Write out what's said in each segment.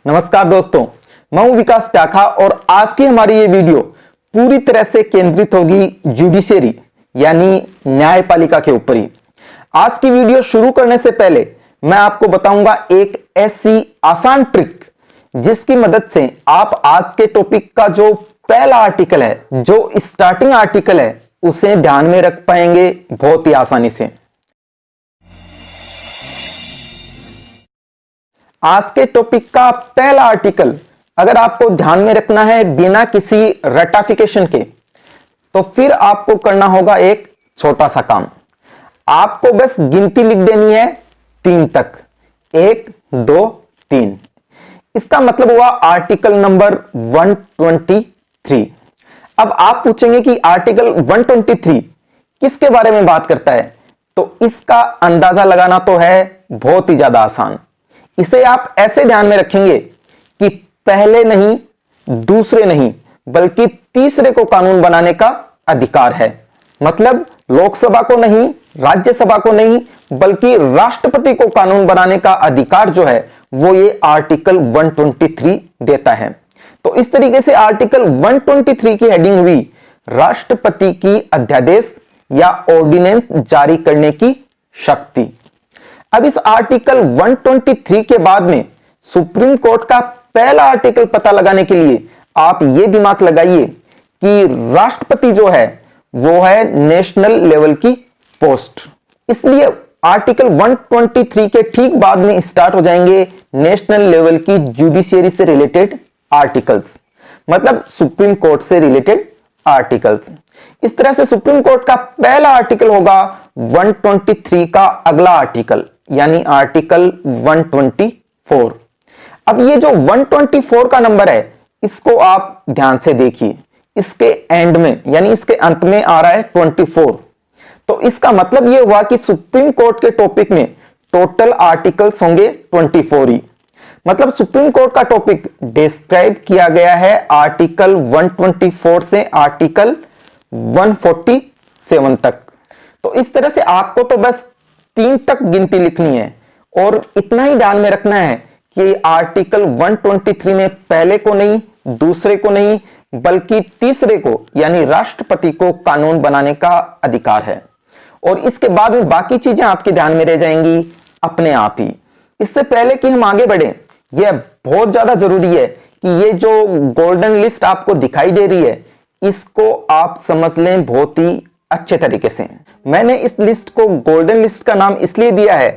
नमस्कार दोस्तों, मैं हूं विकास टाखा और आज की हमारी ये वीडियो पूरी तरह से केंद्रित होगी जुडिशरी यानी न्यायपालिका के ऊपर ही। आज की वीडियो शुरू करने से पहले मैं आपको बताऊंगा एक ऐसी आसान ट्रिक जिसकी मदद से आप आज के टॉपिक का जो पहला आर्टिकल है, जो स्टार्टिंग आर्टिकल है, उसे ध्यान में रख पाएंगे बहुत ही आसानी से। आज के टॉपिक का पहला आर्टिकल अगर आपको ध्यान में रखना है बिना किसी रटाफिकेशन के, तो फिर आपको करना होगा एक छोटा सा काम। आपको बस गिनती लिख देनी है 3 तक, 1 2 3। इसका मतलब हुआ आर्टिकल नंबर 123। अब आप पूछेंगे कि आर्टिकल 123 किसके बारे में बात करता है, तो इसका अंदाजा लगाना तो है बहुत ही ज्यादा आसान। इसे आप ऐसे ध्यान में रखेंगे कि पहले नहीं, दूसरे नहीं, बल्कि तीसरे को कानून बनाने का अधिकार है। मतलब लोकसभा को नहीं, राज्यसभा को नहीं, बल्कि राष्ट्रपति को कानून बनाने का अधिकार जो है वो ये आर्टिकल 123 देता है। तो इस तरीके से आर्टिकल 123 की हेडिंग हुई राष्ट्रपति की अध्यादेश या ऑर्डिनेंस जारी करने की शक्ति। अब इस आर्टिकल 123 के बाद में सुप्रीम कोर्ट का पहला आर्टिकल पता लगाने के लिए आप यह दिमाग लगाइए कि राष्ट्रपति जो है वो है नेशनल लेवल की पोस्ट। इसलिए आर्टिकल 123 के ठीक बाद में स्टार्ट हो जाएंगे नेशनल लेवल की जुडिशियरी से रिलेटेड आर्टिकल्स, मतलब सुप्रीम कोर्ट से रिलेटेड आर्टिकल्स। इस तरह से सुप्रीम कोर्ट का पहला आर्टिकल होगा 123 का अगला आर्टिकल, यानी आर्टिकल 124। अब ये जो 124 का नंबर है, इसको आप ध्यान से देखिए। इसके एंड में यानी इसके अंत में आ रहा है 24। तो इसका मतलब ये हुआ कि सुप्रीम कोर्ट के टॉपिक में टोटल आर्टिकल्स होंगे 24 ही। मतलब सुप्रीम कोर्ट का टॉपिक डिस्क्राइब किया गया है आर्टिकल 124 से आर्टिकल 147 तक। तो इस तरह से आपको तो बस 3 तक गिनती लिखनी है और इतना ही ध्यान में रखना है कि आर्टिकल 123 में पहले को नहीं, दूसरे को नहीं, बल्कि तीसरे को यानी राष्ट्रपति को कानून बनाने का अधिकार है। और इसके बाद में बाकी चीजें आपके ध्यान में रह जाएंगी अपने आप ही। इससे पहले कि हम आगे बढ़े, यह बहुत ज्यादा जरूरी है कि ये जो गोल्डन लिस्ट आपको दिखाई दे रही है, इसको आप समझ लें बहुत ही अच्छे तरीके से। मैंने इस लिस्ट को गोल्डन लिस्ट का नाम इसलिए दिया है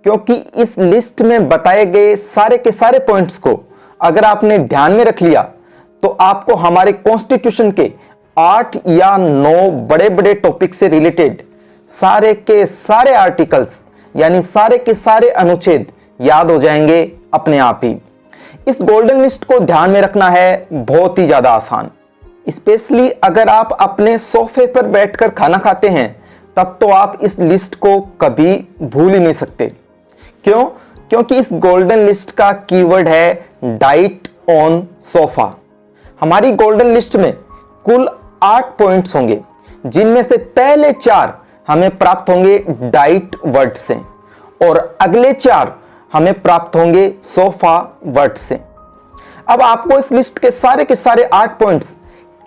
क्योंकि इस लिस्ट में बताए गए सारे के सारे पॉइंट्स को अगर आपने ध्यान में रख लिया तो आपको हमारे कॉन्स्टिट्यूशन के 8 या 9 बड़े बड़े टॉपिक से रिलेटेड सारे के सारे आर्टिकल्स यानी सारे के सारे अनुच्छेद याद हो जाएंगे अपने आप ही। इस गोल्डन लिस्ट को ध्यान में रखना है बहुत ही ज्यादा आसान। स्पेशली अगर आप अपने सोफे पर बैठकर खाना खाते हैं तब तो आप इस लिस्ट को कभी भूल ही नहीं सकते। क्यों? क्योंकि इस गोल्डन लिस्ट का कीवर्ड है डाइट ऑन सोफा। हमारी गोल्डन लिस्ट में कुल 8 पॉइंट्स होंगे, जिनमें से पहले 4 हमें प्राप्त होंगे डाइट वर्ड से और अगले 4 हमें प्राप्त होंगे सोफा वर्ड से। अब आपको इस लिस्ट के सारे 8 पॉइंट्स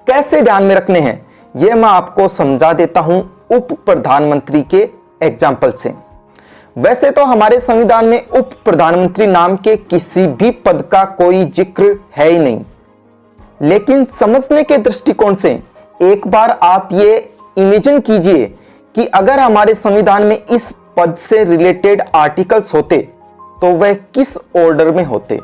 कैसे ध्यान में रखने हैं, यह मैं आपको समझा देता हूं उप प्रधानमंत्री के एग्जाम्पल से। वैसे तो हमारे संविधान में उप प्रधानमंत्री नाम के किसी भी पद का कोई जिक्र है ही नहीं, लेकिन समझने के दृष्टिकोण से एक बार आप ये इमेजिन कीजिए कि अगर हमारे संविधान में इस पद से रिलेटेड आर्टिकल्स होते तो वह किस ऑर्डर में होते।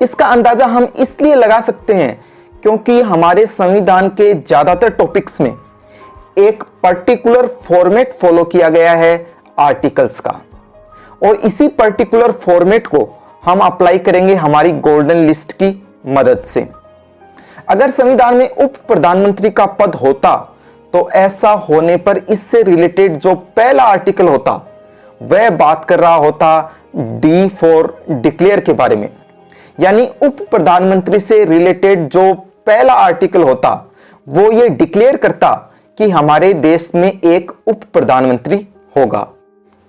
इसका अंदाजा हम इसलिए लगा सकते हैं क्योंकि हमारे संविधान के ज्यादातर टॉपिक्स में एक पर्टिकुलर फॉर्मेट फॉलो किया गया है आर्टिकल्स का, और इसी पर्टिकुलर फॉर्मेट को हम अप्लाई करेंगे हमारी गोल्डन लिस्ट की मदद से। अगर संविधान में उप प्रधानमंत्री का पद होता तो ऐसा होने पर इससे रिलेटेड जो पहला आर्टिकल होता वह बात कर रहा होता डी फॉर डिक्लेयर के बारे में। यानी उप प्रधानमंत्री से रिलेटेड जो पहला आर्टिकल होता वो ये डिक्लेयर करता कि हमारे देश में एक उप प्रधानमंत्री होगा।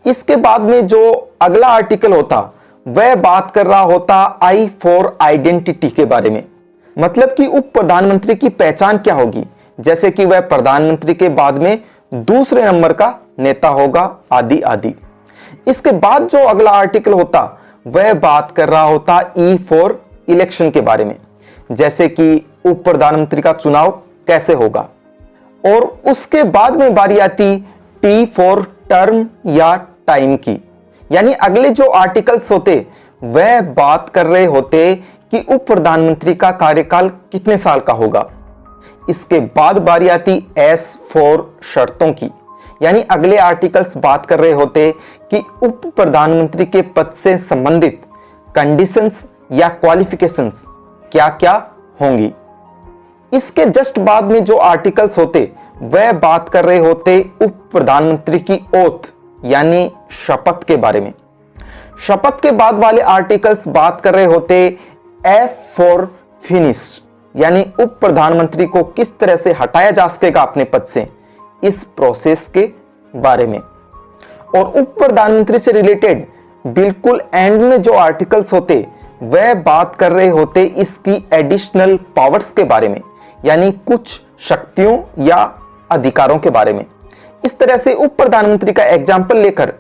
इसके बाद में जो अगला आर्टिकल होता वह बात कर रहा होता आई फॉर आइडेंटिटी के बारे में। मतलब कि उप प्रधानमंत्री की पहचान क्या होगी, जैसे कि वह प्रधानमंत्री के बाद में दूसरे नंबर का नेता होगा, आदि आदि। इसके बाद जो अगला आर्टिकल होता वह बात कर रहा होता ई फॉर इलेक्शन के बारे में, जैसे कि उप प्रधानमंत्री का चुनाव कैसे होगा। और उसके बाद में बारी आती टी फॉर टर्म या टाइम की, यानी अगले जो आर्टिकल्स होते वह बात कर रहे होते कि उप प्रधानमंत्री का कार्यकाल कितने साल का होगा। इसके बाद बारी आती एस फॉर शर्तों की, यानी अगले आर्टिकल्स बात कर रहे होते कि उप प्रधानमंत्री के पद से संबंधित कंडीशंस या क्वालिफिकेशंस क्या क्या होंगी। इसके जस्ट बाद में जो आर्टिकल्स होते वह बात कर रहे होते उप प्रधानमंत्री की ओथ यानी शपथ के बारे में। शपथ के बाद वाले आर्टिकल्स बात कर रहे होते एफ फॉर फिनिश, यानी उप प्रधानमंत्री को किस तरह से हटाया जा सकेगा अपने पद से, इस प्रोसेस के बारे में। और उप प्रधानमंत्री से रिलेटेड बिल्कुल एंड में जो आर्टिकल्स होते वह बात कर रहे होते इसकी एडिशनल पावर्स के बारे में, यानी कुछ शक्तियों या अधिकारों के बारे में। इस तरह से उप प्रधानमंत्री का एग्जाम्पल लेकर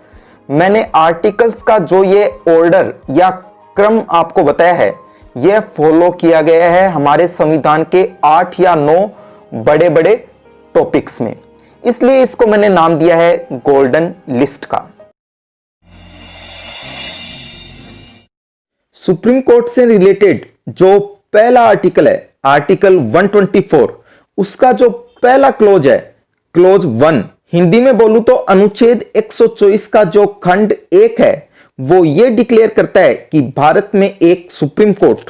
मैंने आर्टिकल्स का जो ये ऑर्डर या क्रम आपको बताया है यह फॉलो किया गया है हमारे संविधान के 8 या 9 बड़े बड़े टॉपिक्स में, इसलिए इसको मैंने नाम दिया है गोल्डन लिस्ट का। सुप्रीम कोर्ट से रिलेटेड जो पहला आर्टिकल है, आर्टिकल 124, उसका जो पहला क्लोज है, क्लोज 1, हिंदी में बोलूं तो अनुच्छेद 124 का जो खंड 1 है वो ये डिक्लेयर करता है कि भारत में एक सुप्रीम कोर्ट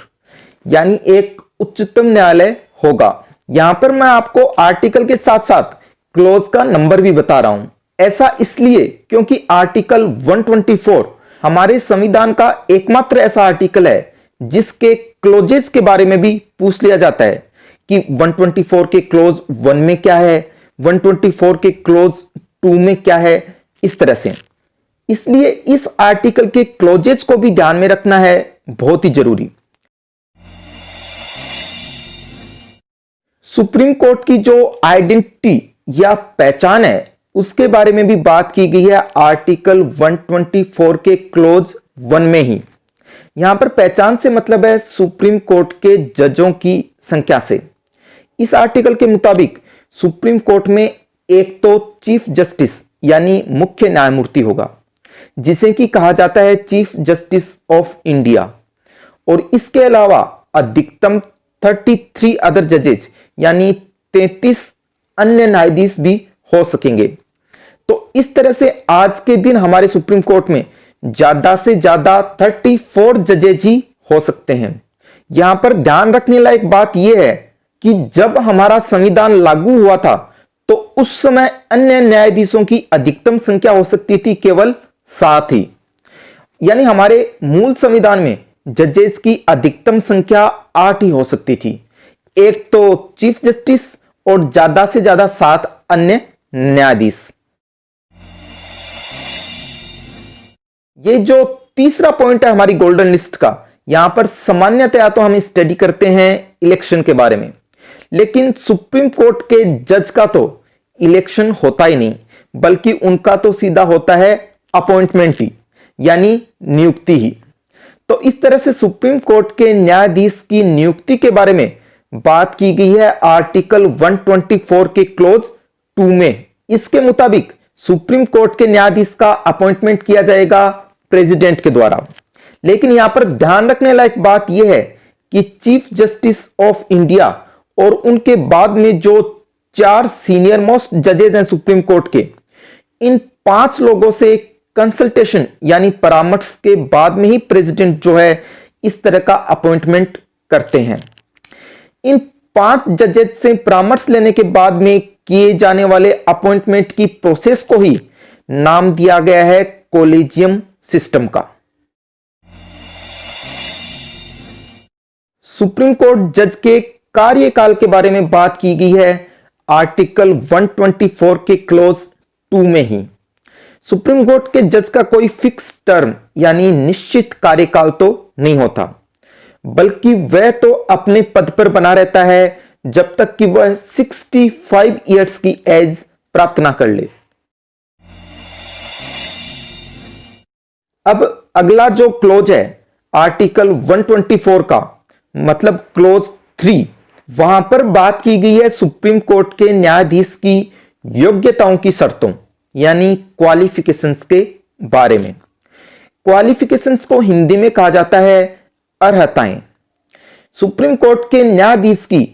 यानी एक उच्चतम न्यायालय होगा। यहां पर मैं आपको आर्टिकल के साथ साथ क्लोज का नंबर भी बता रहा हूं। ऐसा इसलिए क्योंकि आर्टिकल 124 हमारे संविधान का एकमात्र ऐसा आर्टिकल है जिसके क्लोजेस के बारे में भी पूछ लिया जाता है कि 124 के क्लोज 1 में क्या है, 124 के क्लोज 2 में क्या है, इस तरह से। इसलिए इस आर्टिकल के क्लोजेस को भी ध्यान में रखना है, बहुत ही जरूरी। सुप्रीम कोर्ट की जो आइडेंटिटी या पहचान है उसके बारे में भी बात की गई है आर्टिकल 124 के क्लोज 1 में ही। यहां पर पहचान से मतलब है सुप्रीम कोर्ट के जजों की संख्या से। इस आर्टिकल के मुताबिक सुप्रीम कोर्ट में एक तो चीफ जस्टिस यानी मुख्य न्यायमूर्ति होगा जिसे कि कहा जाता है चीफ जस्टिस ऑफ इंडिया, और इसके अलावा अधिकतम 33 अदर जजेज यानी 33 अन्य न्यायाधीश भी हो सकेंगे। तो इस तरह से आज के दिन हमारे सुप्रीम कोर्ट में ज्यादा से ज्यादा 34 जजेज ही हो सकते हैं। यहां पर ध्यान रखने लायक बात यह है कि जब हमारा संविधान लागू हुआ था तो उस समय अन्य न्यायाधीशों की अधिकतम संख्या हो सकती थी केवल 7 ही, यानी हमारे मूल संविधान में जजेस की अधिकतम संख्या 8 ही हो सकती थी, एक तो चीफ जस्टिस और ज्यादा से ज्यादा 7 अन्य न्यायाधीश। ये जो तीसरा पॉइंट है हमारी गोल्डन लिस्ट का, यहां पर सामान्यतया तो हम स्टडी करते हैं इलेक्शन के बारे में, लेकिन सुप्रीम कोर्ट के जज का तो इलेक्शन होता ही नहीं, बल्कि उनका तो सीधा होता है अपॉइंटमेंट ही, यानी नियुक्ति ही। तो इस तरह से सुप्रीम कोर्ट के न्यायाधीश की नियुक्ति के बारे में बात की गई है आर्टिकल 124 के क्लोज 2 में। इसके मुताबिक सुप्रीम कोर्ट के न्यायाधीश का अपॉइंटमेंट किया जाएगा प्रेसिडेंट के द्वारा। लेकिन यहां पर ध्यान रखने लायक बात यह है कि चीफ जस्टिस ऑफ इंडिया और उनके बाद में जो 4 सीनियर मोस्ट जजेज हैं सुप्रीम कोर्ट के, इन 5 लोगों से कंसल्टेशन यानी परामर्श के बाद में ही प्रेसिडेंट जो है इस तरह का अपॉइंटमेंट करते हैं। इन 5 जजेज से परामर्श लेने के बाद में किए जाने वाले अपॉइंटमेंट की प्रोसेस को ही नाम दिया गया है कोलेजियम सिस्टम का। सुप्रीम कोर्ट जज के कार्यकाल के बारे में बात की गई है आर्टिकल 124 के क्लोज 2 में ही। सुप्रीम कोर्ट के जज का कोई फिक्स टर्म यानी निश्चित कार्यकाल तो नहीं होता, बल्कि वह तो अपने पद पर बना रहता है जब तक कि वह 65 इयर्स की एज प्राप्त ना कर ले। अब अगला जो क्लोज है आर्टिकल 124 का, मतलब क्लोज 3, वहां पर बात की गई है सुप्रीम कोर्ट के न्यायाधीश की योग्यताओं की शर्तों यानी क्वालिफिकेशंस के बारे में। क्वालिफिकेशंस को हिंदी में कहा जाता है अर्हताएं। सुप्रीम कोर्ट के न्यायाधीश की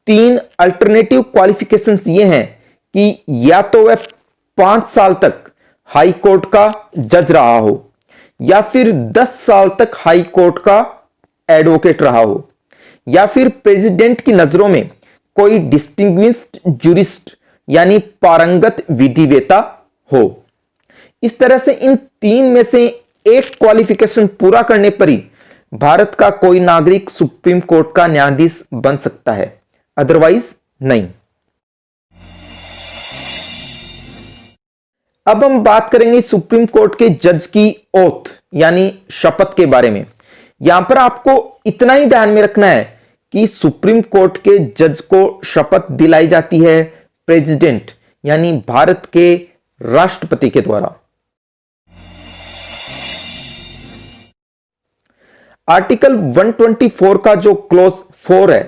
3 अल्टरनेटिव क्वालिफिकेशंस ये हैं कि या तो वह 5 साल तक हाई कोर्ट का जज रहा हो, या फिर 10 साल तक हाई कोर्ट का एडवोकेट रहा हो, या फिर प्रेसिडेंट की नजरों में कोई डिस्टिंग्विश्ड जूरिस्ट यानी पारंगत विधिवेता हो। इस तरह से इन 3 में से एक क्वालिफिकेशन पूरा करने पर ही भारत का कोई नागरिक सुप्रीम कोर्ट का न्यायाधीश बन सकता है, अदरवाइज नहीं। अब हम बात करेंगे सुप्रीम कोर्ट के जज की ओथ यानी शपथ के बारे में। यहां पर आपको इतना ही ध्यान में रखना है कि सुप्रीम कोर्ट के जज को शपथ दिलाई जाती है प्रेसिडेंट यानी भारत के राष्ट्रपति के द्वारा। आर्टिकल 124 का जो क्लोज 4 है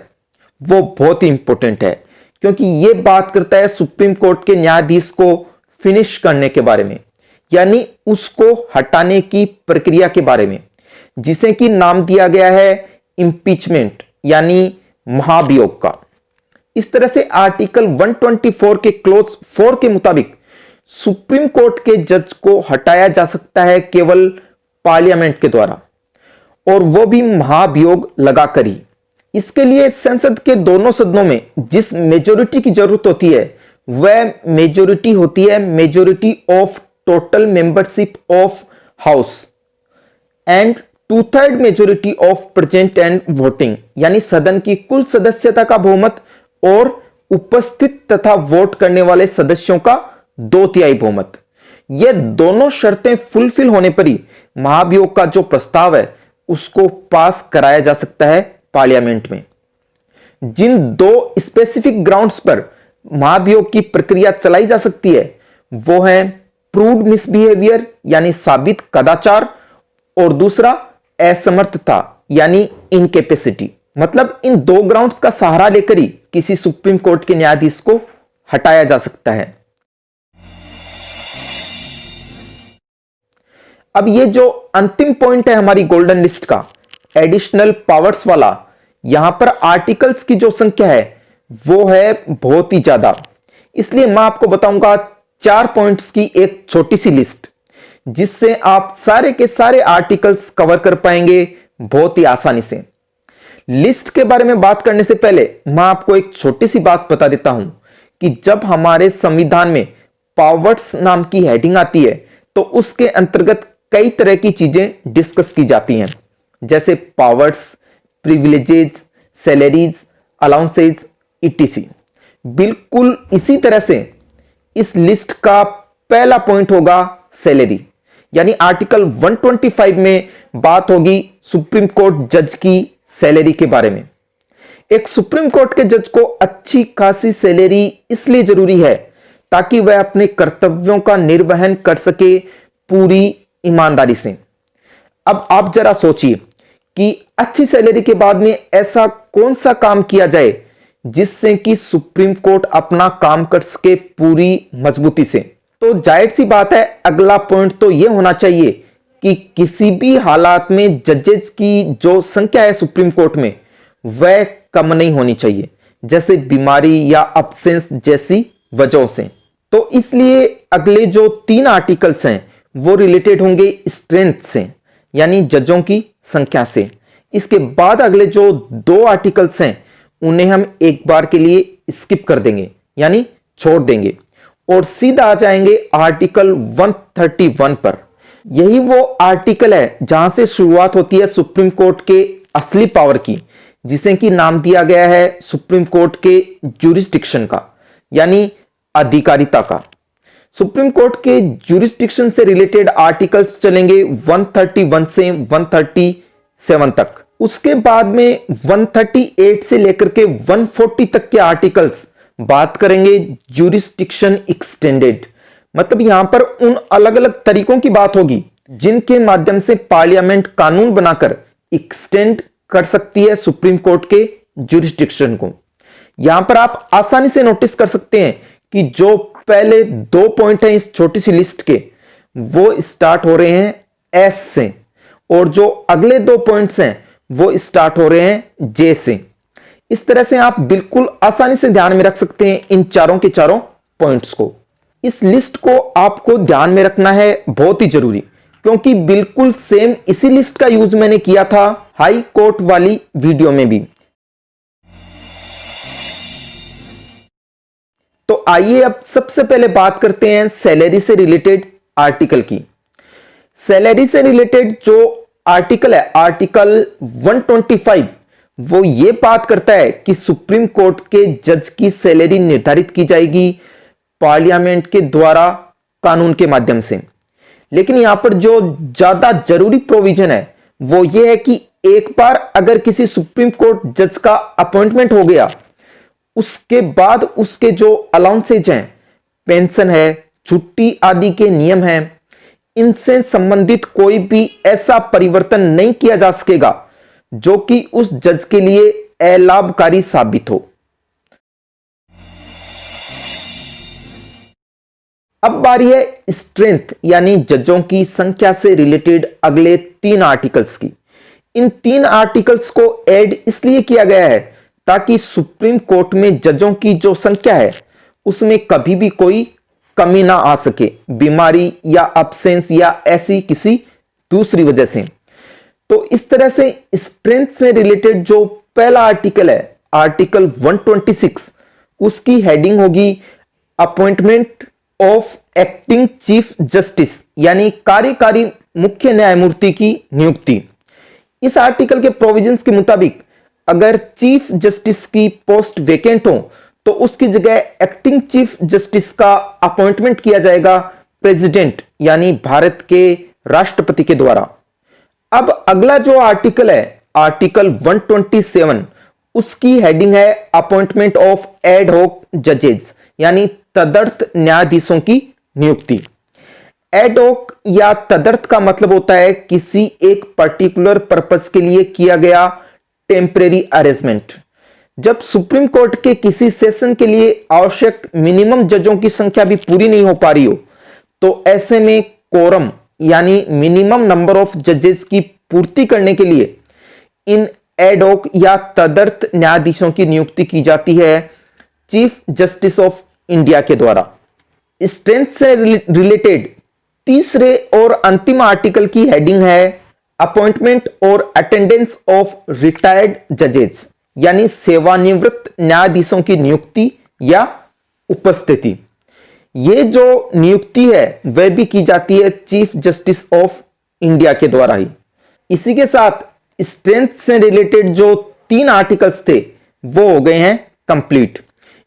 वो बहुत ही इंपॉर्टेंट है, क्योंकि यह बात करता है सुप्रीम कोर्ट के न्यायाधीश को फिनिश करने के बारे में, यानी उसको हटाने की प्रक्रिया के बारे में, जिसे कि नाम दिया गया है इंपीचमेंट यानी महाभियोग का। इस तरह से आर्टिकल 124 के क्लोज 4 के मुताबिक सुप्रीम कोर्ट के जज को हटाया जा सकता है केवल पार्लियामेंट के द्वारा, और वो भी महाभियोग लगाकर ही। इसके लिए संसद के दोनों सदनों में जिस मेजोरिटी की जरूरत होती है वह मेजोरिटी होती है majority of total membership of house and 2/3 majority of present and voting, यानी सदन की कुल सदस्यता का बहुमत और उपस्थित तथा वोट करने वाले सदस्यों का 2/3 बहुमत। ये दोनों शर्तें फुलफिल होने पर ही महाभियोग का जो प्रस्ताव है उसको पास कराया जा सकता है पार्लियामेंट में। जिन 2 स्पेसिफिक ग्राउंड्स पर महाभियोग की प्रक्रिया चलाई जा सकती है वो है प्रूव्ड मिसबिहेवियर यानी साबित कदाचार, और दूसरा असमर्थता यानी इनकेपेसिटी। मतलब इन 2 ग्राउंड्स का सहारा लेकर ही किसी सुप्रीम कोर्ट के न्यायाधीश को हटाया जा सकता है। अब ये जो अंतिम पॉइंट है हमारी गोल्डन लिस्ट का, एडिशनल पावर्स वाला, यहां पर आर्टिकल्स की जो संख्या है वो है बहुत ही ज्यादा। इसलिए मैं आपको बताऊंगा 4 पॉइंट्स की एक छोटी सी लिस्ट, जिससे आप सारे के सारे आर्टिकल्स कवर कर पाएंगे बहुत ही आसानी से। लिस्ट के बारे में बात करने से पहले मैं आपको एक छोटी सी बात बता देता हूं कि जब हमारे संविधान में पावर्स नाम की हेडिंग आती है तो उसके अंतर्गत कई तरह की चीजें डिस्कस की जाती हैं, जैसे powers, privileges, salaries, allowances, etc. बिल्कुल इसी तरह से इस लिस्ट का पहला पॉइंट होगा सैलरी, यानी आर्टिकल 125 में बात होगी सुप्रीम कोर्ट जज की सैलरी के बारे में। एक सुप्रीम कोर्ट के जज को अच्छी खासी सैलरी इसलिए जरूरी है ताकि वह अपने कर्तव्यों का निर्वहन कर सके पूरी ईमानदारी से। अब आप जरा सोचिए कि अच्छी सैलरी के बाद में ऐसा कौन सा काम किया जाए जिससे कि सुप्रीम कोर्ट अपना काम कर सके पूरी मजबूती से। तो जाहिर सी बात है अगला पॉइंट तो यह होना चाहिए कि किसी भी हालात में जजेस की जो संख्या है सुप्रीम कोर्ट में वह कम नहीं होनी चाहिए, जैसे बीमारी या अब्सेंस जैसी वजहों से। तो इसलिए अगले जो 3 आर्टिकल्स हैं वो रिलेटेड होंगे स्ट्रेंथ से, यानी जजों की संख्या से। इसके बाद अगले जो 2 आर्टिकल्स हैं उन्हें हम एक बार के लिए स्किप कर देंगे, यानी छोड़ देंगे, और सीधा आ जाएंगे आर्टिकल 131 पर। यही वो आर्टिकल है जहां से शुरुआत होती है सुप्रीम कोर्ट के असली पावर की, जिसे कि नाम दिया गया है सुप्रीम कोर्ट के ज्यूरिसडिक्शन का, यानी अधिकारिता का। सुप्रीम कोर्ट के ज्यूरिस्डिक्शन से रिलेटेड आर्टिकल्स चलेंगे 131 से 137 तक। उसके बाद में 138 से लेकर के 140 तक के आर्टिकल्स बात करेंगे ज्यूरिस्डिक्शन एक्सटेंडेड, मतलब यहां पर उन अलग अलग तरीकों की बात होगी जिनके माध्यम से पार्लियामेंट कानून बनाकर एक्सटेंड कर सकती है सुप्रीम कोर्ट के ज्यूरिस्डिक्शन को। यहां पर आप आसानी से नोटिस कर सकते हैं कि जो पहले 2 पॉइंट हैं इस छोटी सी लिस्ट के, वो स्टार्ट हो रहे हैं एस से, और जो अगले 2 पॉइंट्स हैं वो स्टार्ट हो रहे हैं जे से। इस तरह से आप बिल्कुल आसानी से ध्यान में रख सकते हैं इन चारों के चारों पॉइंट्स को। इस लिस्ट को आपको ध्यान में रखना है, बहुत ही जरूरी, क्योंकि बिल्कुल सेम इसी लिस्ट का यूज मैंने किया था हाई कोर्ट वाली वीडियो में भी। तो आइए अब सबसे पहले बात करते हैं सैलरी से रिलेटेड आर्टिकल की। सैलरी से रिलेटेड जो आर्टिकल है, आर्टिकल 125, वो ये बात करता है कि सुप्रीम कोर्ट के जज की सैलरी निर्धारित की जाएगी पार्लियामेंट के द्वारा कानून के माध्यम से। लेकिन यहां पर जो ज्यादा जरूरी प्रोविजन है वो ये है कि एक बार अगर किसी सुप्रीम कोर्ट जज का अपॉइंटमेंट हो गया, उसके बाद उसके जो अलाउंसेज हैं, पेंशन है, छुट्टी आदि के नियम हैं, इनसे संबंधित कोई भी ऐसा परिवर्तन नहीं किया जा सकेगा जो कि उस जज के लिए अलाभकारी साबित हो। अब बारी है स्ट्रेंथ यानी जजों की संख्या से रिलेटेड अगले 3 आर्टिकल्स की। इन 3 आर्टिकल्स को ऐड इसलिए किया गया है ताकि सुप्रीम कोर्ट में जजों की जो संख्या है उसमें कभी भी कोई कमी ना आ सके, बीमारी या अब्सेंस या ऐसी किसी दूसरी वजह से। तो इस तरह से स्ट्रेंथ से रिलेटेड जो पहला आर्टिकल है, आर्टिकल 126, उसकी हेडिंग होगी appointment of acting chief justice, यानी कार्यकारी मुख्य न्यायमूर्ति की नियुक्ति। इस आर्टिकल के प्रोविजंस के मुताबिक अगर चीफ जस्टिस की पोस्ट वेकेंट हो तो उसकी जगह एक्टिंग चीफ जस्टिस का अपॉइंटमेंट किया जाएगा प्रेसिडेंट यानी भारत के राष्ट्रपति के द्वारा। अब अगला जो आर्टिकल है, आर्टिकल 127, उसकी हेडिंग है अपॉइंटमेंट ऑफ एड हॉक जजेस, यानी तदर्थ न्यायाधीशों की नियुक्ति। एड हॉक या तदर्थ का मतलब होता है किसी एक पर्टिकुलर पर्पस के लिए किया गया टेम्परेरी अरेंजमेंट। जब सुप्रीम कोर्ट के किसी सेशन के लिए आवश्यक मिनिमम जजों की संख्या भी पूरी नहीं हो पा रही हो, तो ऐसे में कोरम यानी मिनिमम नंबर ऑफ जजेस की पूर्ति करने के लिए इन एड हॉक या तदर्थ न्यायाधीशों की नियुक्ति की जाती है चीफ जस्टिस ऑफ इंडिया के द्वारा। स्ट्रेंथ से रिलेटेड तीसरे और अंतिम आर्टिकल की हेडिंग है अपॉइंटमेंट और अटेंडेंस ऑफ रिटायर्ड जजेस, यानी सेवानिवृत्त न्यायाधीशों की नियुक्ति या उपस्थिति। यह जो नियुक्ति है वह भी की जाती है चीफ जस्टिस ऑफ इंडिया के द्वारा ही। इसी के साथ स्ट्रेंथ से रिलेटेड जो 3 आर्टिकल्स थे वो हो गए हैं कंप्लीट।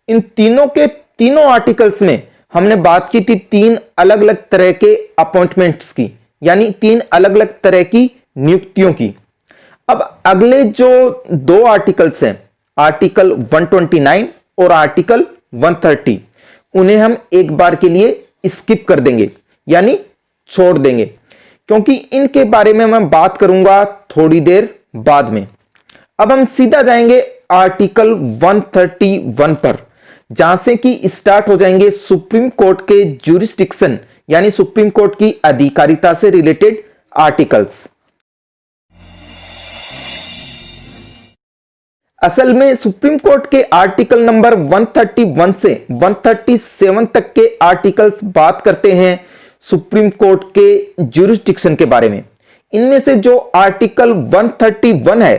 इन तीनों के तीनों आर्टिकल्स में हमने बात की थी 3 अलग अलग तरह के अपॉइंटमेंट्स की, यानी 3 अलग अलग तरह की नियुक्तियों की। अब अगले जो 2 आर्टिकल्स हैं, आर्टिकल 129 और आर्टिकल 130, उन्हें हम एक बार के लिए स्किप कर देंगे यानी छोड़ देंगे, क्योंकि इनके बारे में मैं बात करूंगा थोड़ी देर बाद में। अब हम सीधा जाएंगे आर्टिकल 131 पर, जहां से कि स्टार्ट हो जाएंगे सुप्रीम कोर्ट के ज्यूरिस्डिक्शन यानी सुप्रीम कोर्ट की अधिकारिता से रिलेटेड आर्टिकल्स। असल में सुप्रीम कोर्ट के आर्टिकल नंबर 131 से 137 तक के आर्टिकल्स बात करते हैं सुप्रीम कोर्ट के ज्यूरिस्डिक्शन के बारे में। इनमें से जो आर्टिकल 131 है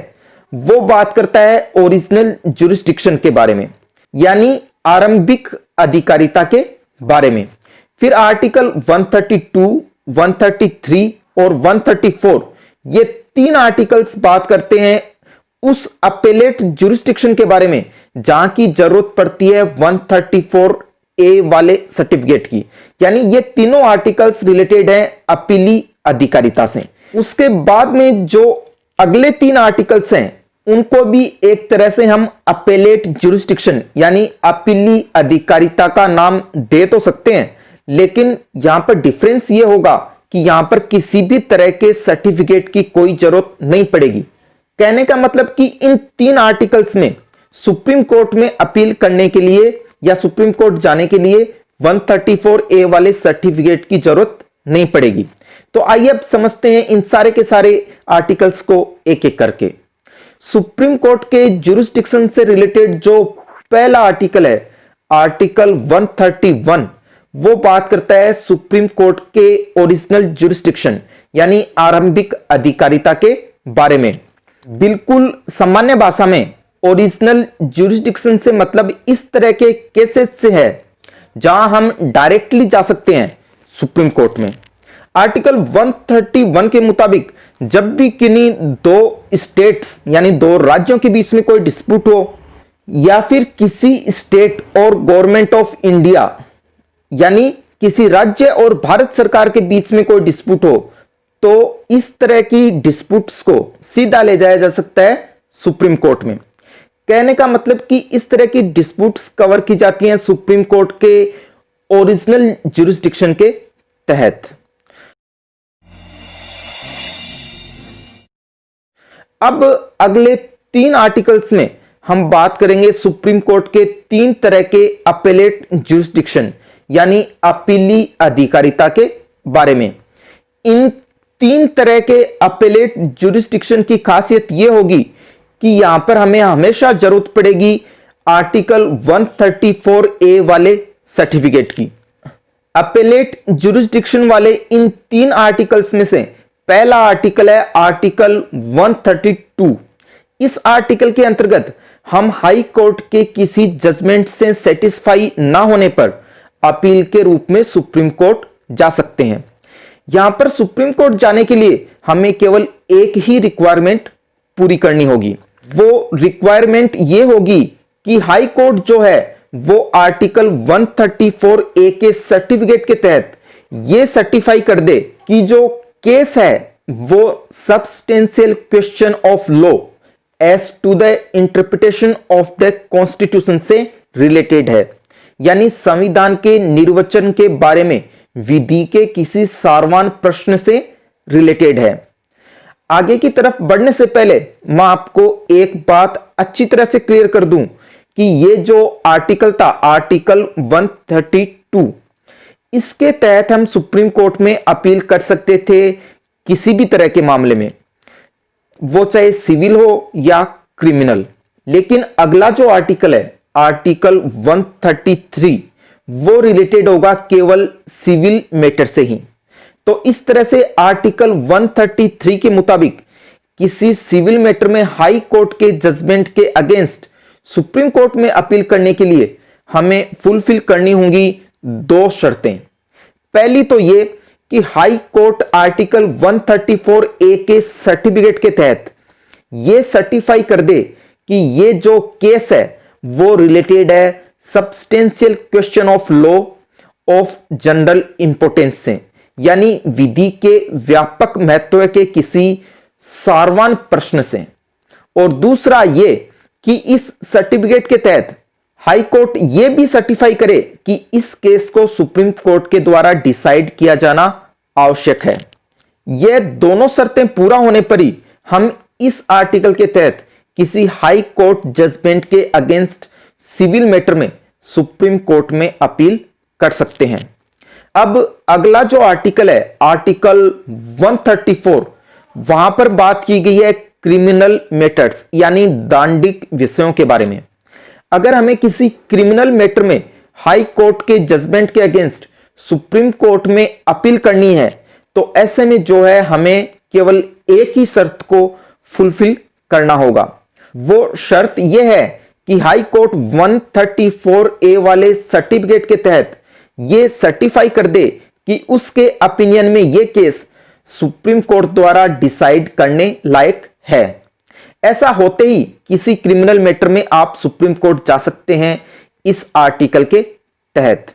वो बात करता है ओरिजिनल ज्यूरिस्डिक्शन के बारे में, यानी आरंभिक अधिकारिता के बारे में। फिर आर्टिकल 132, 133 और 134, ये 3 आर्टिकल्स बात करते हैं उस अपेलेट ज्यूरिस्डिक्शन के बारे में जहां की जरूरत पड़ती है 134 ए वाले सर्टिफिकेट की। यानी ये तीनों आर्टिकल्स रिलेटेड हैं अपीली अधिकारिता से। उसके बाद में जो अगले 3 आर्टिकल्स हैं उनको भी एक तरह से हम अपेलेट ज्यूरिस्डिक्शन यानी अपीली अधिकारिता का नाम दे तो सकते हैं, लेकिन यहां पर डिफरेंस ये होगा कि यहां पर किसी भी तरह के सर्टिफिकेट की कोई जरूरत नहीं पड़ेगी। कहने का मतलब कि इन 3 आर्टिकल्स में सुप्रीम कोर्ट में अपील करने के लिए या सुप्रीम कोर्ट जाने के लिए 134A वाले सर्टिफिकेट की जरूरत नहीं पड़ेगी। तो आइए अब समझते हैं इन सारे के सारे आर्टिकल्स को एक एक करके। सुप्रीम कोर्ट के ज्यूरिस्डिक्शन से रिलेटेड जो पहला आर्टिकल है, आर्टिकल 131, वो बात करता है सुप्रीम कोर्ट के ओरिजिनल ज्यूरिस्डिक्शन यानी आरंभिक अधिकारिता के बारे में। बिल्कुल सामान्य भाषा में ओरिजिनल ज्यूरिस्डिक्शन से मतलब इस तरह के केसेस से है जहां हम डायरेक्टली जा सकते हैं सुप्रीम कोर्ट में। आर्टिकल 131 के मुताबिक जब भी किन्हीं 2 स्टेट्स यानी 2 राज्यों के बीच में कोई डिस्प्यूट हो या फिर किसी स्टेट और गवर्नमेंट ऑफ इंडिया यानी किसी राज्य और भारत सरकार के बीच में कोई डिस्प्यूट हो, तो इस तरह की डिस्प्यूट्स को सीधा ले जाया जा सकता है सुप्रीम कोर्ट में। कहने का मतलब कि इस तरह की डिस्प्यूट्स कवर की जाती हैं सुप्रीम कोर्ट के ओरिजिनल ज्यूरिस्डिक्शन के तहत। अब अगले 3 आर्टिकल्स में हम बात करेंगे सुप्रीम कोर्ट के 3 तरह के अपेलेट ज्यूरिस्डिक्शन यानी अपीली अधिकारिता के बारे में। इन 3 तरह के अपेलेट ज्यूरिस्डिक्शन की खासियत यह होगी कि यहां पर हमें हमेशा जरूरत पड़ेगी आर्टिकल 134A वाले सर्टिफिकेट की। अपेलेट ज्यूरिस्डिक्शन वाले इन 3 आर्टिकल्स में से पहला आर्टिकल है आर्टिकल 132। इस आर्टिकल के अंतर्गत हम हाई कोर्ट के किसी जजमेंट से सेटिस्फाई ना होने पर अपील के रूप में सुप्रीम कोर्ट जा सकते हैं। यहां पर सुप्रीम कोर्ट जाने के लिए हमें केवल एक ही रिक्वायरमेंट पूरी करनी होगी। वो रिक्वायरमेंट ये होगी कि हाई कोर्ट जो है वो आर्टिकल 134A के सर्टिफिकेट के तहत ये सर्टिफाई कर दे कि जो केस है वो substantial question of law as to the interpretation of the constitution से रिलेटेड है, यानी संविधान के निर्वचन के बारे में विधि के किसी सारवान प्रश्न से रिलेटेड है। आगे की तरफ बढ़ने से पहले मैं आपको एक बात अच्छी तरह से क्लियर कर दूं कि ये जो आर्टिकल था आर्टिकल 132, इसके तहत हम सुप्रीम कोर्ट में अपील कर सकते थे किसी भी तरह के मामले में, वो चाहे सिविल हो या क्रिमिनल। लेकिन अगला जो आर्टिकल है आर्टिकल 133, वो रिलेटेड होगा केवल सिविल मैटर से ही। तो इस तरह से आर्टिकल 133 के मुताबिक किसी सिविल मैटर में हाई कोर्ट के जजमेंट के अगेंस्ट सुप्रीम कोर्ट में अपील करने के लिए हमें फुलफिल करनी होंगी 2 शर्तें। पहली तो ये कि हाई कोर्ट आर्टिकल 134A के सर्टिफिकेट के तहत ये सर्टिफाई कर दे कि ये जो केस है वो रिलेटेड है substantial question of law of general importance से, यानी विधि के व्यापक महत्व के किसी सारवान प्रश्न से। और दूसरा ये कि इस सर्टिफिकेट के तहत हाई कोर्ट ये भी सर्टिफाई करे कि इस केस को सुप्रीम कोर्ट के द्वारा डिसाइड किया जाना आवश्यक है। ये दोनों शर्तें पूरा होने पर ही हम इस आर्टिकल के तहत किसी हाई कोर्ट जजमेंट के अगेंस्ट सिविल मैटर में सुप्रीम कोर्ट में अपील कर सकते हैं। अब अगला जो आर्टिकल है आर्टिकल 134, वहां पर बात की गई है क्रिमिनल मैटर्स यानी दांडिक विषयों के बारे में। अगर हमें किसी क्रिमिनल मैटर में हाई कोर्ट के जजमेंट के अगेंस्ट सुप्रीम कोर्ट में अपील करनी है तो ऐसे में जो है हमें केवल एक ही शर्त को फुलफिल करना होगा। वो शर्त यह है कि हाई कोर्ट 134A वाले सर्टिफिकेट के तहत यह सर्टिफाई कर दे कि उसके ओपिनियन में यह केस सुप्रीम कोर्ट द्वारा डिसाइड करने लायक है। ऐसा होते ही किसी क्रिमिनल मैटर में आप सुप्रीम कोर्ट जा सकते हैं इस आर्टिकल के तहत।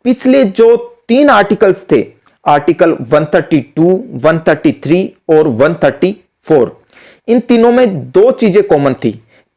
पिछले जो 3 आर्टिकल्स थे, आर्टिकल 132, 133 और 134, इन तीनों में 2 चीजें कॉमन थी।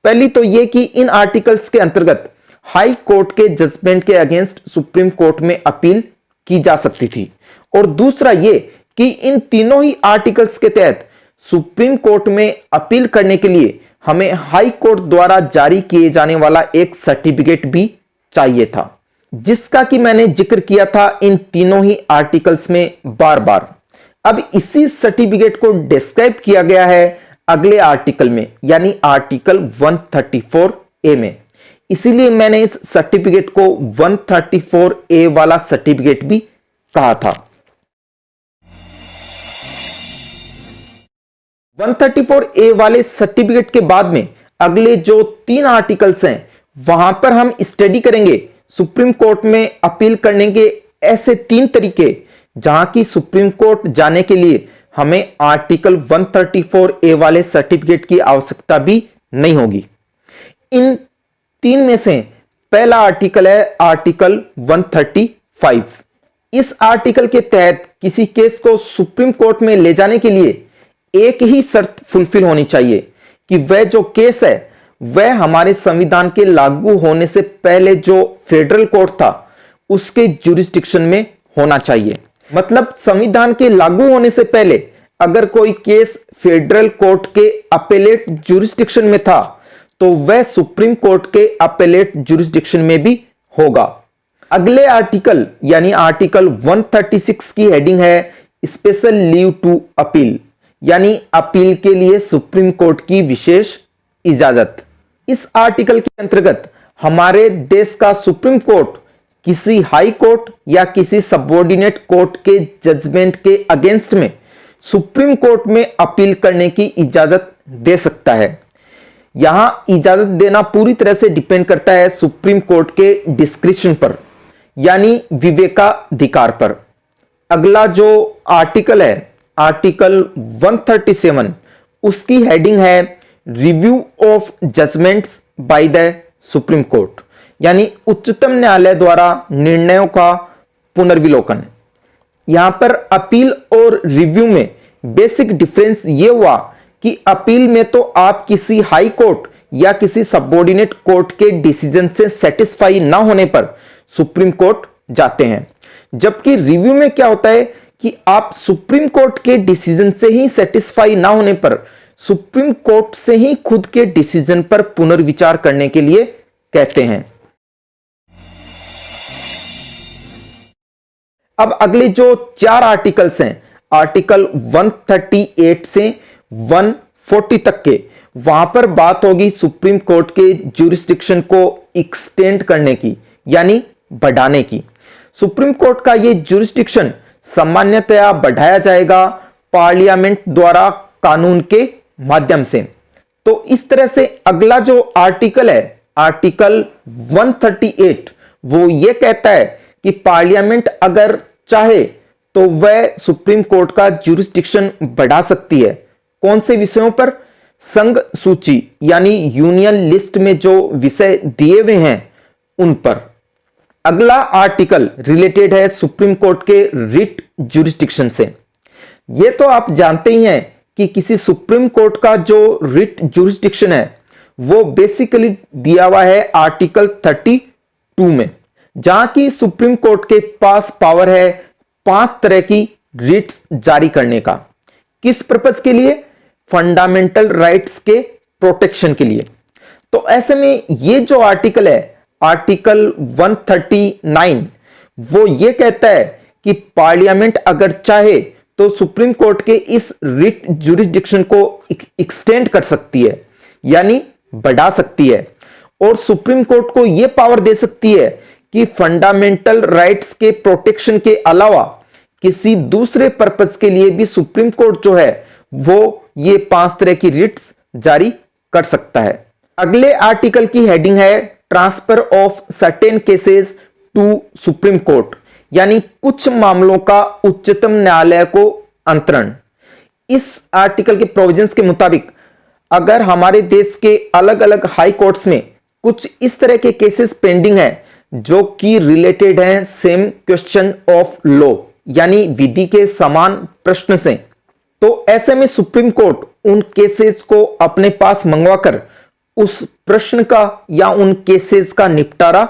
पहली तो यह कि इन आर्टिकल्स के अंतर्गत हाई कोर्ट के जजमेंट के अगेंस्ट सुप्रीम कोर्ट में अपील की जा सकती थी, और दूसरा यह कि इन तीनों ही आर्टिकल्स के तहत सुप्रीम कोर्ट में अपील करने के लिए हमें हाई कोर्ट द्वारा जारी किए जाने वाला एक सर्टिफिकेट भी चाहिए था, जिसका कि मैंने जिक्र किया था इन तीनों ही आर्टिकल्स में बार बार। अब इसी सर्टिफिकेट को डिस्क्राइब किया गया है अगले आर्टिकल में, यानी आर्टिकल 134A में। इसीलिए मैंने इस सर्टिफिकेट को 134A वाला सर्टिफिकेट भी कहा था। 134A वाले सर्टिफिकेट के बाद में अगले जो 3 आर्टिकल्स हैं, वहां पर हम स्टडी करेंगे सुप्रीम कोर्ट में अपील करने के ऐसे 3 तरीके, जहां की सुप्रीम कोर्ट जाने के लिए हमें आर्टिकल 134A वाले सर्टिफिकेट की आवश्यकता भी नहीं होगी। इन 3 में से पहला आर्टिकल है आर्टिकल 135। इस आर्टिकल के तहत किसी केस को सुप्रीम कोर्ट में ले जाने के लिए एक ही शर्त फुलफिल होनी चाहिए कि वह जो केस है वह हमारे संविधान के लागू होने से पहले जो फेडरल कोर्ट था उसके ज्यूरिसडिक्शन में होना चाहिए। मतलब संविधान के लागू होने से पहले अगर कोई केस फेडरल कोर्ट के अपेलेट ज्यूरिसडिक्शन में था तो वह सुप्रीम कोर्ट के अपेलेट ज्यूरिसडिक्शन में भी होगा। अगले आर्टिकल यानी आर्टिकल 136 की हेडिंग है स्पेशल लीव टू अपील, यानी अपील के लिए सुप्रीम कोर्ट की विशेष इजाजत। इस आर्टिकल के अंतर्गत हमारे देश का सुप्रीम कोर्ट किसी हाई कोर्ट या किसी सबऑर्डिनेट कोर्ट के जजमेंट के अगेंस्ट में सुप्रीम कोर्ट में अपील करने की इजाजत दे सकता है। यहां इजाजत देना पूरी तरह से डिपेंड करता है सुप्रीम कोर्ट के डिस्क्रिप्शन पर, यानी विवेकाधिकार पर। अगला जो आर्टिकल है आर्टिकल 137, उसकी हेडिंग है review of judgments by the supreme court, यानी उच्चतम न्यायालय द्वारा निर्णयों का पुनर्विलोकन। यहां पर अपील और रिव्यू में बेसिक डिफरेंस यह हुआ कि अपील में तो आप किसी हाई कोर्ट या किसी सबऑर्डिनेट कोर्ट के डिसीजन से सेटिस्फाई ना होने पर सुप्रीम कोर्ट जाते हैं, जबकि रिव्यू में क्या होता है कि आप सुप्रीम कोर्ट के डिसीजन से ही सेटिस्फाई ना होने पर सुप्रीम कोर्ट से ही खुद के डिसीजन पर पुनर्विचार करने के लिए कहते हैं। अब अगले जो 4 आर्टिकल्स हैं, आर्टिकल 138 से 140 तक के, वहां पर बात होगी सुप्रीम कोर्ट के ज्यूरिसडिक्शन को एक्सटेंड करने की, यानी बढ़ाने की। सुप्रीम कोर्ट का यह ज्यूरिसडिक्शन सामान्यतया बढ़ाया जाएगा पार्लियामेंट द्वारा कानून के माध्यम से। तो इस तरह से अगला जो आर्टिकल है आर्टिकल 138, वो यह कहता है कि पार्लियामेंट अगर चाहे तो वह सुप्रीम कोर्ट का ज्यूरिसडिक्शन बढ़ा सकती है। कौन से विषयों पर? संघ सूची यानी यूनियन लिस्ट में जो विषय दिए हुए हैं उन पर। अगला आर्टिकल रिलेटेड है सुप्रीम कोर्ट के रिट ज्यूरिसडिक्शन से। यह तो आप जानते ही हैं कि किसी सुप्रीम कोर्ट का जो रिट ज्यूरिसडिक्शन है वो बेसिकली दिया हुआ है आर्टिकल 32 में, जहां की सुप्रीम कोर्ट के पास पावर है 5 तरह की रिट्स जारी करने का। किस पर्पस के लिए? फंडामेंटल राइट्स के प्रोटेक्शन के लिए। तो ऐसे में ये जो आर्टिकल है आर्टिकल 139, वो ये कहता है कि पार्लियामेंट अगर चाहे तो सुप्रीम कोर्ट के इस रिट ज्यूरिसडिक्शन को एक्सटेंड कर सकती है, यानी बढ़ा सकती है, और सुप्रीम कोर्ट को यह पावर दे सकती है कि फंडामेंटल राइट्स के प्रोटेक्शन के अलावा किसी दूसरे पर्पस के लिए भी सुप्रीम कोर्ट जो है वो ये 5 तरह की रिट्स जारी कर सकता है। अगले आर्टिकल की हेडिंग है transfer of certain cases to supreme court, यानी कुछ मामलों का उच्चतम न्यायालय को अंतरण। इस आर्टिकल के प्रोविजंस के मुताबिक अगर हमारे देश के अलग अलग हाई कोर्ट्स में कुछ इस तरह के केसेस पेंडिंग है जो कि रिलेटेड हैं सेम क्वेश्चन ऑफ लॉ, यानी विधि के समान प्रश्न से। तो ऐसे में सुप्रीम कोर्ट उन केसेस को अपने पास मंगवाकर उस प्रश्न का या उन केसेस का निपटारा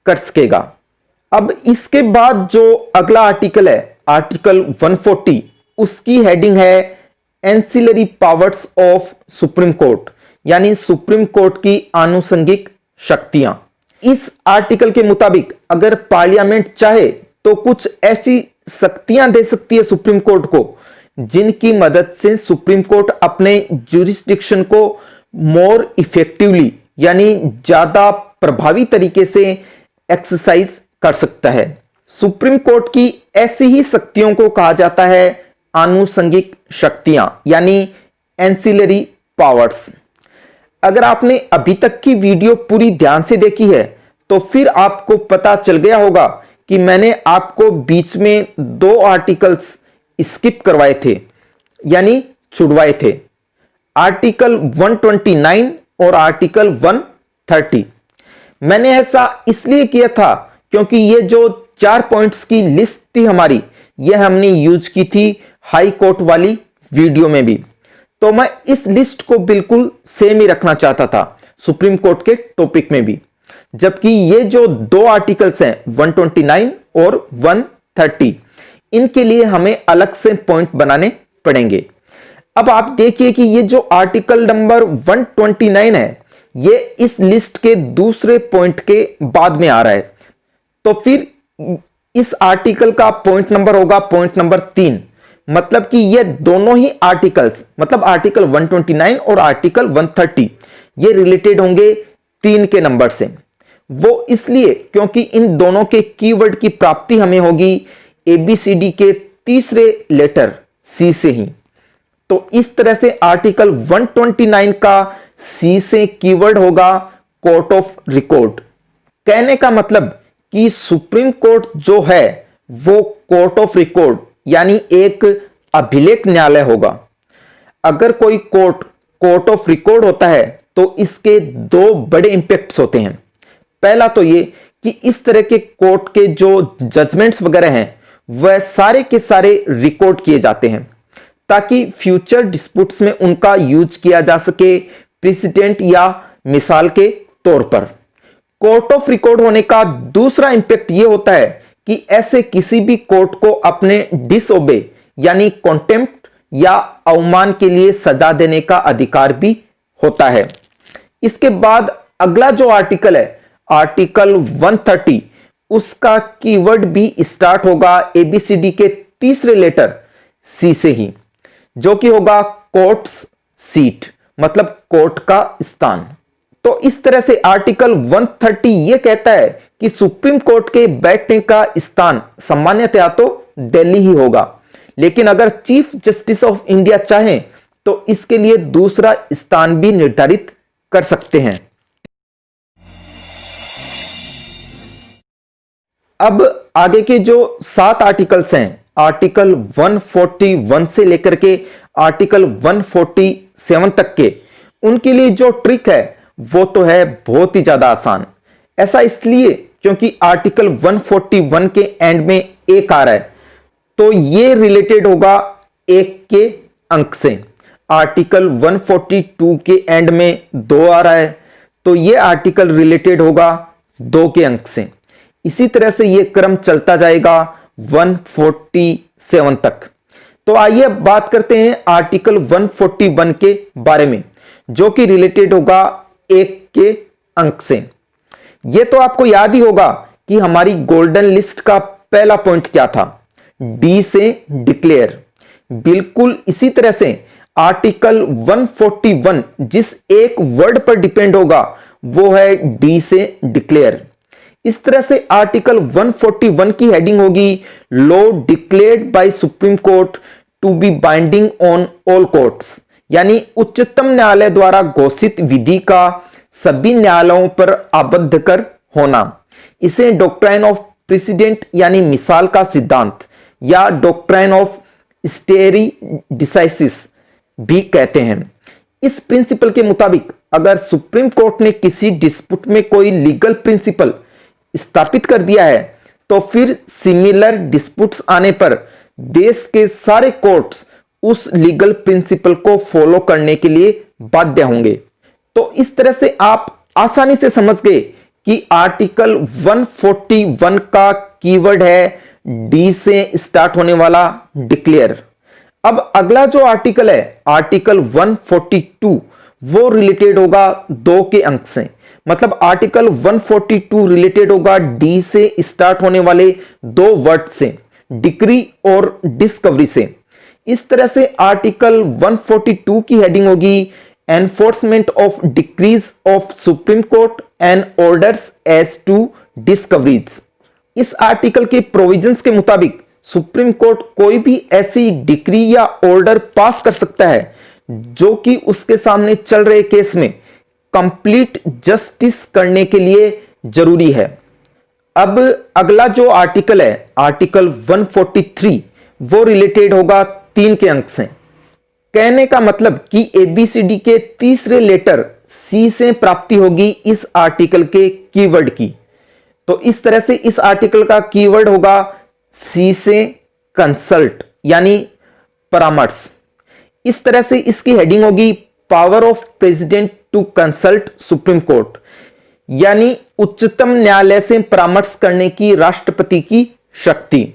कर सकेगा। अब इसके बाद जो अगला आर्टिकल है, आर्टिकल 140, उसकी हेडिंग है ancillary powers of supreme court, यानी सुप्रीम कोर्ट की आनुषंगिक शक्तियां। इस आर्टिकल के मुताबिक अगर पार्लियामेंट चाहे तो कुछ ऐसी शक्तियां दे सकती है सुप्रीम कोर्ट को, जिनकी मदद से सुप्रीम कोर्ट अपने ज्यूरिसडिक्शन को मोर इफेक्टिवली, यानी ज्यादा प्रभावी तरीके से एक्सरसाइज कर सकता है। सुप्रीम कोर्ट की ऐसी ही शक्तियों को कहा जाता है आनुषंगिक शक्तियां, यानी एंसिलरी पावर्स। अगर आपने अभी तक की वीडियो पूरी ध्यान से देखी है तो फिर आपको पता चल गया होगा कि मैंने आपको बीच में 2 आर्टिकल्स स्किप करवाए थे, यानी छुड़वाए थे, आर्टिकल 129 और आर्टिकल 130। मैंने ऐसा इसलिए किया था क्योंकि ये जो 4 पॉइंट्स की लिस्ट थी हमारी, ये हमने यूज की थी हाई कोर्ट वाली वीडियो में भी। तो मैं इस लिस्ट को बिल्कुल सेम ही रखना चाहता था सुप्रीम कोर्ट के टॉपिक में भी, जबकि ये जो 2 आर्टिकल्स हैं 129 और 130, इनके लिए हमें अलग से पॉइंट बनाने पड़ेंगे। अब आप देखिए कि ये जो आर्टिकल नंबर 129 है, ये इस लिस्ट के दूसरे पॉइंट के बाद में आ रहा है। तो फिर इस आर्टिकल का पॉइंट नंबर होगा पॉइंट नंबर 3। मतलब कि ये दोनों ही आर्टिकल्स, मतलब आर्टिकल 129 और आर्टिकल 130, ये रिलेटेड होंगे 3 के नंबर से। वो इसलिए क्योंकि इन दोनों के कीवर्ड की प्राप्ति हमें होगी ABCD के तीसरे लेटर C से ही। तो इस तरह से आर्टिकल 129 का C से कीवर्ड होगा कोर्ट ऑफ रिकॉर्ड। कहने का मतलब कि सुप्रीम कोर्ट जो है वो कोर्ट ऑफ रिकॉर्ड, यानी एक अभिलेख न्यायालय होगा। अगर कोई कोर्ट ऑफ रिकॉर्ड होता है तो इसके 2 बड़े इंपैक्ट्स होते हैं। पहला तो ये कि इस तरह के कोर्ट के जो जजमेंट्स वगैरह हैं वह सारे के सारे रिकॉर्ड किए जाते हैं, ताकि फ्यूचर डिस्प्यूट्स में उनका यूज किया जा सके प्रेसिडेंट या मिसाल के तौर पर। कोर्ट ऑफ रिकॉर्ड होने का दूसरा इंपैक्ट यह होता है कि ऐसे किसी भी कोर्ट को अपने डिसओबे, यानी कॉन्टेम्प्ट या अवमान के लिए सजा देने का अधिकार भी होता है। इसके बाद अगला जो आर्टिकल है, आर्टिकल 130, उसका कीवर्ड भी स्टार्ट होगा ABCD के तीसरे लेटर C से ही, जो कि होगा कोर्ट्स सीट, मतलब कोर्ट का स्थान। तो इस तरह से आर्टिकल 130 यह कहता है कि सुप्रीम कोर्ट के बैठने का स्थान सामान्यतया तो दिल्ली ही होगा, लेकिन अगर चीफ जस्टिस ऑफ इंडिया चाहें तो इसके लिए दूसरा स्थान भी निर्धारित कर सकते हैं। अब आगे के जो 7 आर्टिकल्स हैं, आर्टिकल 141 से लेकर के आर्टिकल 147 तक के, उनके लिए जो ट्रिक है वो तो है बहुत ही ज्यादा आसान। ऐसा इसलिए क्योंकि आर्टिकल 141 के एंड में 1 आ रहा है, तो ये रिलेटेड होगा 1 के अंक से। आर्टिकल 142 के एंड में 2 आ रहा है, तो ये आर्टिकल रिलेटेड होगा 2 के अंक से। इसी तरह से ये क्रम चलता जाएगा 147 तक। तो आइए बात करते हैं आर्टिकल 141 के बारे में, जो कि रिलेटेड होगा 1 के अंक से। यह तो आपको याद ही होगा कि हमारी गोल्डन लिस्ट का पहला पॉइंट क्या था, डी से डिक्लेयर। बिल्कुल इसी तरह से आर्टिकल 141 जिस एक वर्ड पर डिपेंड होगा वो है डी से डिक्लेयर। इस तरह से आर्टिकल 141 की हेडिंग होगी law declared by supreme court to be binding on all courts, यानी उच्चतम न्यायालय द्वारा घोषित विधि का सभी न्यायालयों पर आबद्ध कर होना। इसे डॉक्ट्राइन ऑफ प्रेसिडेंट यानी मिसाल का सिद्धांत या डॉक्ट्राइन ऑफ स्टेरी डिसाइसिस भी कहते हैं। इस प्रिंसिपल के मुताबिक अगर सुप्रीम कोर्ट ने किसी डिस्प्यूट में कोई लीगल प्रिंसिपल स्थापित कर दिया है, तो फिर सिमिलर डिस्प्यूट्स आने पर देश के सारे कोर्ट्स उस लीगल प्रिंसिपल को फॉलो करने के लिए बाध्य होंगे। तो इस तरह से आप आसानी से समझ गए कि आर्टिकल 141 का कीवर्ड है डी से स्टार्ट होने वाला डिक्लेयर। अब अगला जो आर्टिकल है आर्टिकल 142, वो रिलेटेड होगा 2 के अंक से। मतलब आर्टिकल 142 रिलेटेड होगा डी से स्टार्ट होने वाले 2 वर्ड से, डिक्री और डिस्कवरी से। इस तरह से आर्टिकल 142 की हेडिंग होगी enforcement of decrees of supreme court and orders as to discoveries. इस आर्टिकल के प्रोविजंस के मुताबिक सुप्रीम कोर्ट कोई भी ऐसी डिक्री या ऑर्डर पास कर सकता है जो कि उसके सामने चल रहे केस में कंप्लीट जस्टिस करने के लिए जरूरी है। अब अगला जो आर्टिकल है आर्टिकल 143, वो रिलेटेड होगा 3 के अंक से। कहने का मतलब कि एबीसीडी के तीसरे लेटर सी से प्राप्ति होगी इस आर्टिकल के कीवर्ड की। तो इस तरह से इस आर्टिकल का कीवर्ड होगा सी से कंसल्ट, यानी परामर्श। इस तरह से इसकी हेडिंग होगी power of president to consult supreme court, यानी उच्चतम न्यायालय से परामर्श करने की राष्ट्रपति की शक्ति।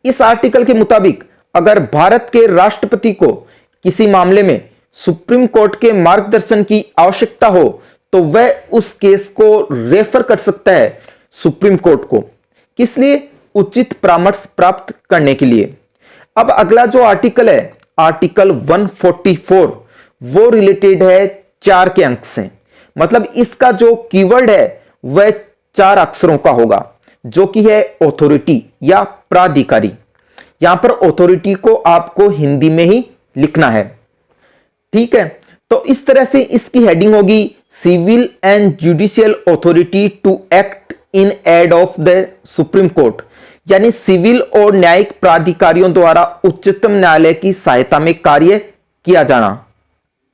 इस आर्टिकल के मुताबिक अगर भारत के राष्ट्रपति को किसी मामले में सुप्रीम कोर्ट के मार्गदर्शन की आवश्यकता हो तो वह उस केस को रेफर कर सकता है सुप्रीम कोर्ट को, किस लिए? उचित परामर्श प्राप्त करने के लिए। अब अगला जो आर्टिकल है आर्टिकल 144, वो रिलेटेड है 4 के अंक से। मतलब इसका जो कीवर्ड है वह 4 अक्षरों का होगा, जो कि है ऑथोरिटी या प्राधिकारी। यहां पर ऑथोरिटी को आपको हिंदी में ही लिखना है, ठीक है। तो इस तरह से इसकी हेडिंग होगी civil and judicial authority to act in aid of the supreme court, यानी सिविल और न्यायिक प्राधिकारियों द्वारा उच्चतम न्यायालय की सहायता में कार्य किया जाना।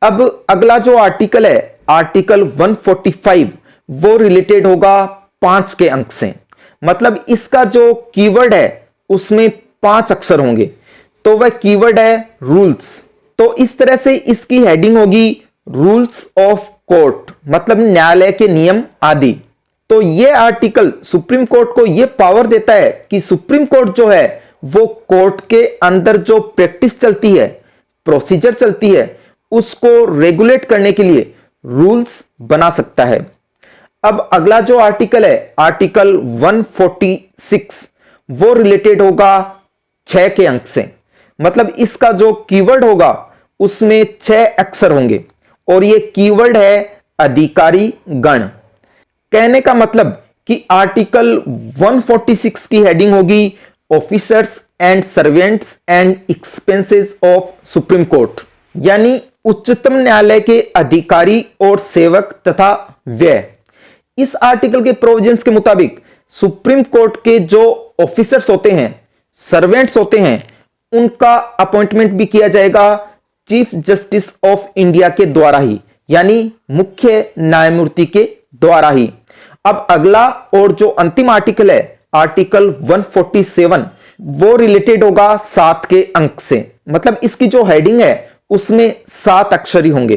अब अगला जो आर्टिकल है आर्टिकल 145, वो रिलेटेड होगा 5 के अंक से। मतलब इसका जो कीवर्ड है उसमें 5 अक्षर होंगे, तो वह कीवर्ड है रूल्स। तो इस तरह से इसकी हेडिंग होगी रूल्स ऑफ कोर्ट, मतलब न्यायालय के नियम आदि। तो यह आर्टिकल सुप्रीम कोर्ट को यह पावर देता है कि सुप्रीम कोर्ट जो है वो कोर्ट के अंदर जो प्रैक्टिस चलती है, प्रोसीजर चलती है, उसको रेगुलेट करने के लिए रूल्स बना सकता है। अब अगला जो आर्टिकल है आर्टिकल 146, वो रिलेटेड होगा 6 के अंक से। मतलब इसका जो कीवर्ड होगा उसमें 6 अक्षर होंगे और यह कीवर्ड है अधिकारी गण। कहने का मतलब कि आर्टिकल 146 की हेडिंग होगी officers and servants and expenses of supreme court, यानी उच्चतम न्यायालय के अधिकारी और सेवक तथा व्यय। इस आर्टिकल के प्रोविजंस के मुताबिक सुप्रीम कोर्ट के जो ऑफिसर्स होते हैं, सर्वेंट्स होते हैं, उनका अपॉइंटमेंट भी किया जाएगा चीफ जस्टिस ऑफ इंडिया के द्वारा ही, यानी मुख्य न्यायमूर्ति के द्वारा ही। अब अगला और जो अंतिम आर्टिकल है आर्टिकल 147, वो रिलेटेड होगा 7 के अंक से। मतलब इसकी जो हेडिंग है उसमें 7 अक्षर ही होंगे।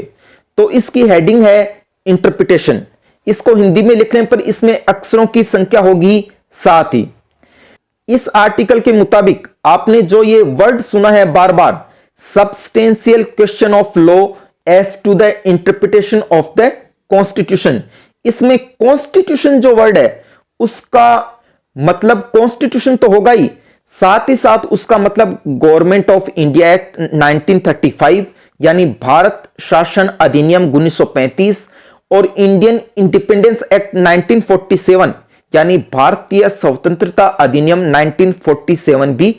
तो इसकी हेडिंग है इंटरप्रिटेशन। इसको हिंदी में लिखने पर इसमें अक्षरों की संख्या होगी 7 ही। इस आर्टिकल के मुताबिक आपने जो ये वर्ड सुना है बार बार, substantial question of law as to the interpretation of the constitution, इसमें कॉन्स्टिट्यूशन जो वर्ड है उसका मतलब कॉन्स्टिट्यूशन तो होगा ही, साथ ही साथ उसका मतलब गवर्नमेंट ऑफ इंडिया एक्ट 1935 यानी भारत शासन अधिनियम 1935 और इंडियन इंडिपेंडेंस एक्ट 1947 यानी भारतीय स्वतंत्रता अधिनियम 1947 भी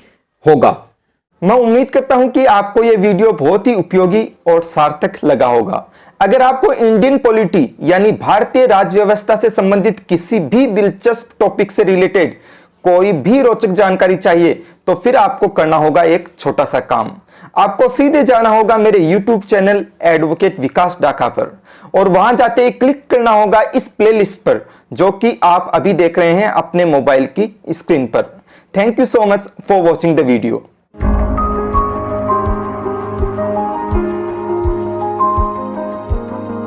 होगा। मैं उम्मीद करता हूं कि आपको यह वीडियो बहुत ही उपयोगी और सार्थक लगा होगा। अगर आपको इंडियन पॉलिटी यानी भारतीय राज्य व्यवस्था से संबंधित किसी भी दिलचस्प टॉपिक से रिलेटेड कोई भी रोचक जानकारी चाहिए तो फिर आपको करना होगा एक छोटा सा काम। आपको सीधे जाना होगा मेरे YouTube चैनल एडवोकेट विकास डाका पर और वहां जाते ही क्लिक करना होगा इस प्लेलिस्ट पर जो कि आप अभी देख रहे हैं अपने मोबाइल की स्क्रीन पर। Thank you so much for watching the video.